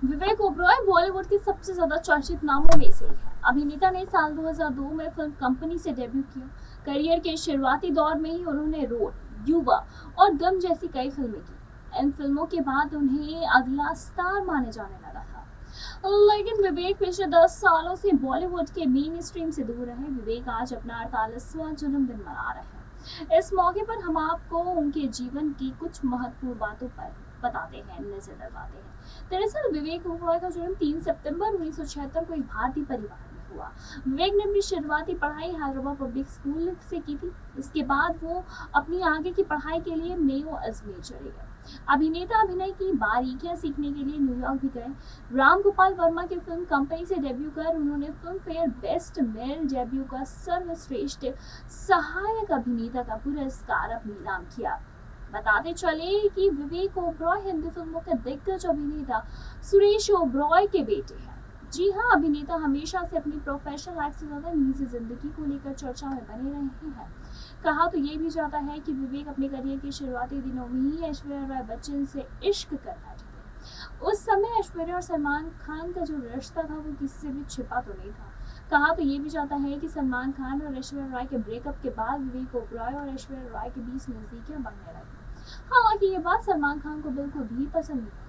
विवेक ओबरॉय बॉलीवुड के सबसे ज्यादा चर्चित नामों में से एक है। अभिनेता ने साल 2002 में फिल्म कंपनी से डेब्यू किया। करियर के शुरुआती दौर में ही उन्होंने रोड, युवा और दम जैसी कई फिल्में की। इन फिल्मों के बाद उन्हें अगला स्टार माने जाने लगा था। लेकिन विवेक पिछले 10 सालों से बॉलीवुड के मेन स्ट्रीम से दूर रहे। विवेक आज अपना 48वां जन्मदिन मना रहे हैं। इस मौके पर हम आपको उनके जीवन की कुछ महत्वपूर्ण बातों पर बताते हैं, नजर डलवाते हैं। दरअसल विवेक ओबरॉय का जन्म 3 सितंबर 1976 को एक भारतीय परिवार में हुआ। विवेक ने अपनी शुरुआती पढ़ाई हैदराबाद पब्लिक स्कूल से की थी। इसके बाद वो अपनी आगे की पढ़ाई के लिए मेयो अजमेर चले गए। अभिनेता अभिनय की बारीकियां सीखने के लिए न्यूयॉर्क भी गए। राम गोपाल वर्मा की फिल्म कंपनी से डेब्यू कर उन्होंने film fair best male debut का सर्वश्रेष्ठ सहायक अभिनेता का पुरस्कार अपने नाम किया। बताते चले कि विवेक ओबरॉय हिंदी फिल्मों के दिग्गज अभिनेता सुरेश ओबरॉय के बेटे हैं। जी हाँ, अभिनेता हमेशा से अपनी प्रोफेशनल लाइफ से ज्यादा निजी जिंदगी को लेकर चर्चा में बने रहे हैं। कहा तो ये भी जाता है कि विवेक अपने करियर के शुरुआती दिनों में ही ऐश्वर्या राय बच्चन से इश्क कर बैठे थे। उस समय ऐश्वर्या और सलमान खान का जो रिश्ता था वो किसी से भी छिपा तो नहीं था। कहा तो ये भी जाता है कि सलमान खान और ऐश्वर्या राय के ब्रेकअप के बाद विवेक ओबरॉय और ऐश्वर्या राय के बीच नजदीकियां बढ़ने लगी। हालांकि ये बात सलमान खान को बिल्कुल भी पसंद नहीं आई।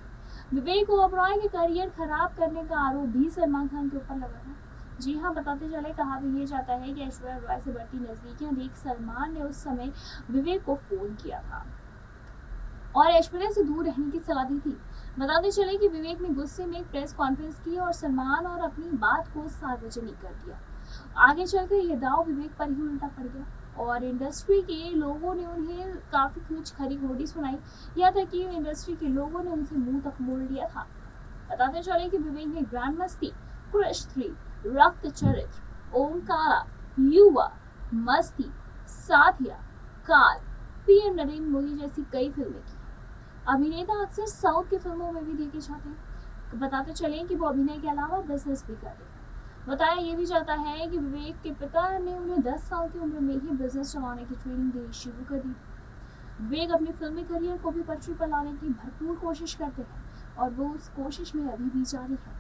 विवेक ओबरॉय के करियर खराब करने का आरोप भी सलमान खान के ऊपर लगा था। जी हाँ, बताते चले, कहा भी ये जाता है कि ऐश्वर्या राय से बढ़ती नजदीकियां देख सलमान ने उस समय विवेक को फोन किया था और ऐश्वर्या से दूर रहने की सलाह दी थी। बताते चले कि विवेक ने गुस्से में एक प्रेस कॉन्फ्रेंस की और सलमान और अपनी बात को सार्वजनिक कर दिया। आगे चलकर यह दाव विवेक पर ही उल्टा पड़ गया और इंडस्ट्री के लोगों ने उन्हें काफी कुछ खरी खोटी सुनाई। यहाँ तक कि इंडस्ट्री के लोगों ने उनसे मुंह तक मोड़ लिया था। बताते चले कि विवेक ने ग्रैंड मस्ती, क्रिश 3, रक्त चरित्र, ओमकारा, युवा, मस्ती, साथिया, काल, पीएम नरेंद्र मोदी जैसी कई फिल्में की। अभिनेता अक्सर साउथ की फिल्मों में भी देखे जाते हैं। बताते चले कि वो अभिनय के अलावा बिजनेस भी करते हैं। बताया ये भी जाता है कि विवेक के पिता ने उन्हें 10 साल की उम्र में ही बिजनेस चलाने की ट्रेनिंग देनी शुरू कर दी। विवेक अपने फिल्मी करियर को भी पटरी पर लाने की भरपूर कोशिश करते हैं और वो उस कोशिश में अभी भी जारी है।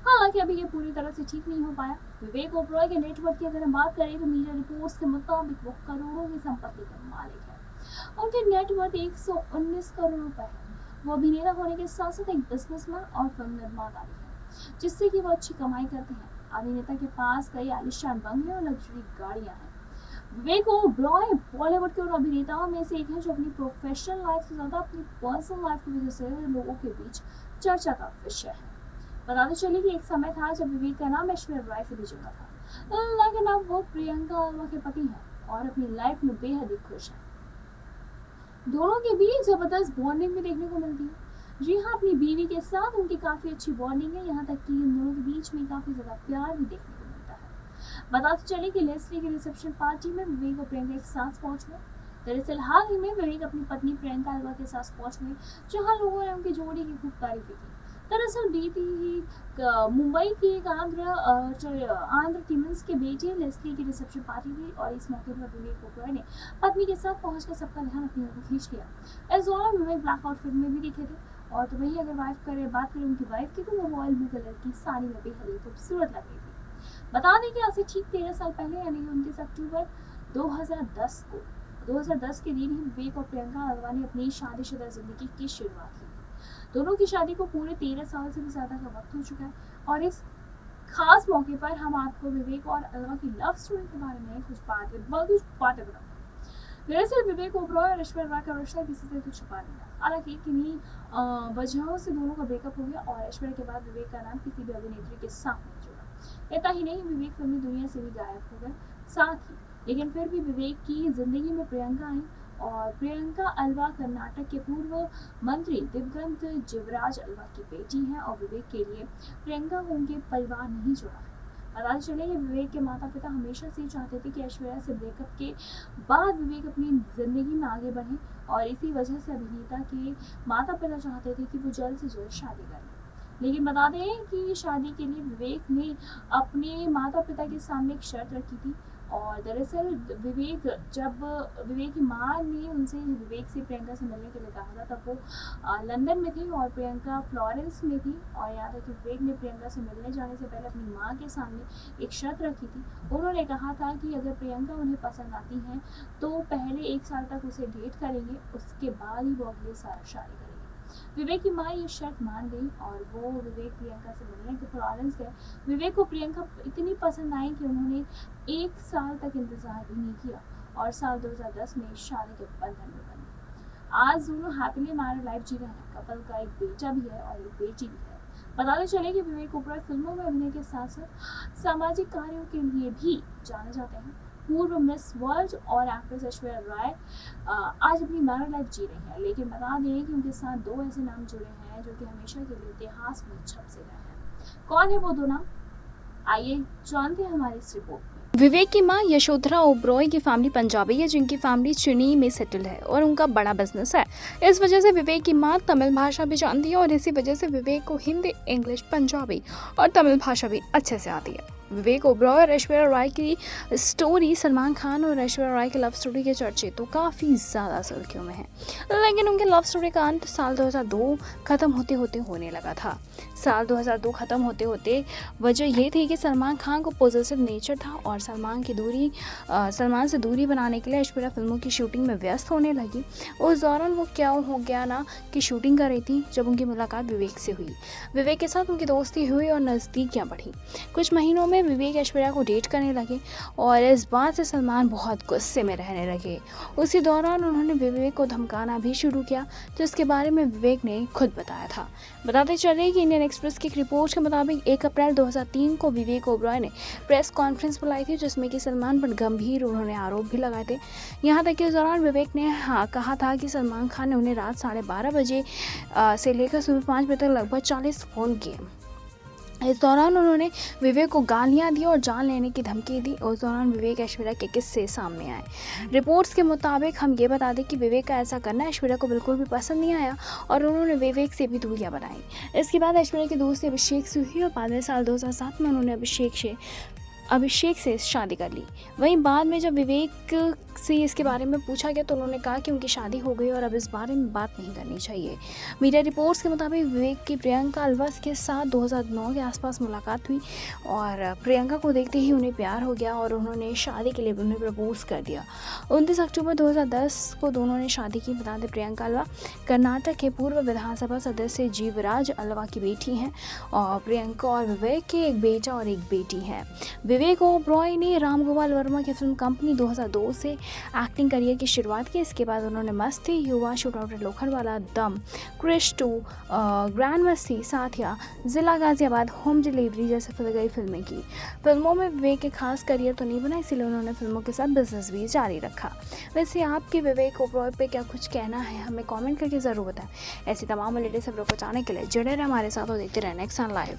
हालांकि अभी ये पूरी तरह से ठीक नहीं हो पाया। विवेक ओबरॉय के नेटवर्क की अगर हम बात करें तो मीडिया रिपोर्ट्स के मुताबिक वो करोड़ों की संपत्ति के मालिक है। उनके नेटवर्थ 119 करोड़ रुपए है। वो अभिनेता होने के साथ साथ एक बिजनेसमैन और फिल्म निर्माता भी है, जिससे कि वो अच्छी कमाई करते हैं। अभिनेता के पास कई आलिशान बंगले और लग्जरी गाड़ियां हैं। विवेक ओबरॉय बॉलीवुड के उन अभिनेताओं में से एक है जो अपनी प्रोफेशनल लाइफ से ज्यादा अपनी पर्सनल लाइफ की वजह से लोगों के बीच चर्चा का विषय है। बताते चले कि एक समय था जब विवेक का नाम ऐश्वर्या राय से भी जुड़ा था, लेकिन अब वो प्रियंका अल्वा के पति हैं और अपनी लाइफ में बेहद ही खुश हैं। दोनों के बीच जबरदस्त बॉन्डिंग भी देखने को मिलती है। जी हाँ, अपनी बीवी के साथ उनकी काफी अच्छी बॉन्डिंग है। यहाँ तक कि इन दोनों के बीच में काफी ज्यादा प्यार भी देखने को मिलता है। बताते चले कि लेस्ली की रिसेप्शन पार्टी में विवेक और प्रियंका एक साथ पहुंच गए। दरअसल हाल ही में विवेक अपनी पत्नी प्रियंका अल्वा के साथ पहुंच गए, जहां लोगों ने उनकी जोड़ी की खूब तारीफें की। दरअसल बीती ही मुंबई की एक आंध्र टीमन्स के बेटे लेस्ली की रिसेप्शन पार्टी थी और इस मौके पर विवेक ओबरॉय ने पत्नी के साथ पहुंचकर सबका ध्यान अपनी ओर खींच लिया। इस दौरान विवेक ब्लैक आउटफिट में भी दिखे थे और तो वही अगर बात करें उनकी वाइफ की, तो वो रॉयल ब्लू कलर की साड़ी में बेहद ही खूबसूरत लग रही थी। बता दें कि आज से ठीक 13 साल पहले यानी 29 अक्टूबर 2010 के दिन ही विवेक और प्रियंका अल्वा ने अपनी शादीशुदा जिंदगी की शुरुआत की। दोनों की शादी को पूरे 13 साल से भी ज्यादा का वक्त हो चुका है और इस खास मौके पर हम आपको विवेक और अल्वा की लव स्टोरी के बारे में कुछ बातें बताते हैं। दरअसल विवेक ओबरॉय और ऐश्वर्या राय का रिश्ता किसी से तो छुपा नहीं था। हालांकि किन्हीं वजहों से दोनों का ब्रेकअप हो गया और ऐश्वर्या के बाद विवेक का नाम किसी भी अभिनेत्री के साथ नहीं जुड़ा। इतना ही नहीं, विवेक फिल्मी दुनिया से भी गायब हो गए। साथ ही लेकिन फिर भी विवेक की जिंदगी में प्रियंका आई और प्रियंका अल्वा कर्नाटक के पूर्व मंत्री दिवंगत जीवराज अल्वा की बेटी हैं और विवेक के लिए प्रियंका को उनके परिवार नहीं जोड़ा है। पता चले कि विवेक के माता पिता हमेशा से चाहते थे कि ऐश्वर्या से ब्रेकअप के बाद विवेक अपनी जिंदगी में आगे बढ़े और इसी वजह से अभिनेता के माता पिता चाहते थे कि वो जल्द से जल्द शादी करें। लेकिन बता दें कि शादी के लिए विवेक ने अपने माता पिता के सामने एक शर्त रखी थी। और दरअसल विवेक की माँ ने विवेक से प्रियंका से मिलने के लिए कहा था, तब वो लंदन में थी और प्रियंका फ्लोरेंस में थी। और याद है कि विवेक ने प्रियंका से मिलने जाने से पहले अपनी माँ के सामने एक शर्त रखी थी। उन्होंने कहा था कि अगर प्रियंका उन्हें पसंद आती हैं तो पहले 1 साल तक उसे डेट करेंगे, उसके बाद ही वो अगले साल शादी करेंगे। विवेक की माँ ये शर्त मान गई और वो विवेक प्रियंका से मिलने के फ्लोरेंस गए। विवेक को प्रियंका इतनी पसंद आई कि उन्होंने 1 साल तक इंतजार भी नहीं किया और साल 2010 में शादी के बंधन में बंधे। आज दोनों हैप्पीली मैरिड लाइफ जी रहे हैं। कपल का एक बेटा भी है और एक बेटी भी है। बताते चले कि विवेक ओबरॉय फिल्मों में अभिनय के साथ साथ सामाजिक कार्यों के लिए भी जाने जाते हैं। पूर्व मिस वर्ल्ड और एक्ट्रेस ऐश्वर्या राय आज अपनी मैरिड लाइफ जी रही हैं, लेकिन बता दें कि उनके साथ 2 ऐसे नाम जुड़े हैं जो कि हमेशा के लिए इतिहास में छप से गए हैं। कौन है वो 2 नाम? आइए जानते हैं हमारी इस रिपोर्ट में। विवेक की मां यशोधरा ओबरॉय की फैमिली पंजाबी है, जिनकी फैमिली चेन्नई में सेटल है और उनका बड़ा बिजनेस है। इस वजह से विवेक की मां तमिल भाषा भी जानती है और इसी वजह से विवेक को हिंदी, इंग्लिश, पंजाबी और तमिल भाषा भी अच्छे से आती है। विवेक ओबरॉय और ऐश्वर्या राय की स्टोरी, सलमान खान और ऐश्वर्या राय की लव स्टोरी के चर्चे तो काफ़ी ज़्यादा सुर्खियों में हैं, लेकिन उनके लव स्टोरी का अंत साल 2002 ख़त्म होते होते होने लगा था। साल 2002 ख़त्म होते होते वजह ये थी कि सलमान खान को पॉजिटिव नेचर था और सलमान से दूरी बनाने के लिए ऐश्वर्या फिल्मों की शूटिंग में व्यस्त होने लगी। उस दौरान वो क्या हो गया ना कि शूटिंग कर रही थी जब उनकी मुलाकात विवेक से हुई। विवेक के साथ उनकी दोस्ती हुई और नज़दीकियाँ बढ़ी। कुछ महीनों में विवेक ऐश्वर्या को डेट करने लगे और इस बात से सलमान बहुत गुस्से में रहने लगे। उसी दौरान उन्होंने विवेक को धमकाना भी शुरू किया, जिसके बारे में विवेक ने खुद बताया था। बताते चले कि इंडियन एक्सप्रेस की एक रिपोर्ट के मुताबिक 1 अप्रैल 2003 को विवेक ओबरॉय ने प्रेस कॉन्फ्रेंस बुलाई थी, जिसमें कि सलमान पर गंभीर उन्होंने आरोप भी लगाए थे। यहाँ तक कि उस दौरान विवेक ने कहा था कि सलमान खान ने उन्हें रात 12:30 बजे से लेकर सुबह 5 बजे तक लगभग 40 फ़ोन किए। इस दौरान उन्होंने विवेक को गालियां दी और जान लेने की धमकी दी। उस दौरान विवेक ऐश्वर्या के किस्से सामने आए। रिपोर्ट्स के मुताबिक हम ये बता दें कि विवेक का ऐसा करना ऐश्वर्या को बिल्कुल भी पसंद नहीं आया और उन्होंने विवेक से भी दूरियां बनाई। इसके बाद ऐश्वर्या की दोस्ती अभिषेक से हुई और बाद में साल 2007 में उन्होंने अभिषेक से शादी कर ली। वहीं बाद में जब विवेक से इसके बारे में पूछा गया तो उन्होंने कहा कि उनकी शादी हो गई और अब इस बारे में बात नहीं करनी चाहिए। मीडिया रिपोर्ट्स के मुताबिक विवेक की प्रियंका अलवास के साथ 2009 के आसपास मुलाकात हुई और प्रियंका को देखते ही उन्हें प्यार हो गया और उन्होंने शादी के लिए उन्हें प्रपोज कर दिया। 29 अक्टूबर 2010 को दोनों ने शादी की। बता दें, प्रियंका अलवा कर्नाटक के पूर्व विधानसभा सदस्य जीवराज अलवा की बेटी हैं और प्रियंका और विवेक के एक बेटा और एक बेटी है। विवेक ओबरॉय ने राम गोपाल वर्मा की फिल्म कंपनी 2002 से एक्टिंग करियर की शुरुआत की। इसके बाद उन्होंने मस्ती, युवा, शूटआउट लोखंडवाला, दम, क्रिश 2, ग्रैंड मस्ती, साथिया, जिला गाजियाबाद, होम डिलीवरी जैसे कई फिल्में की। फिल्मों में विवेक के खास करियर तो नहीं बना, इसलिए उन्होंने फिल्मों के साथ बिजनेस भी जारी रखा। वैसे आपके विवेक ओबरॉय पे क्या कुछ कहना है, हमें कॉमेंट करके ज़रूर बताएं। ऐसी तमाम लेटेस्ट खबरों को जानने के लिए जुड़े रहे हमारे साथ और देखते रहे नेक्स्ट ऑन लाइव।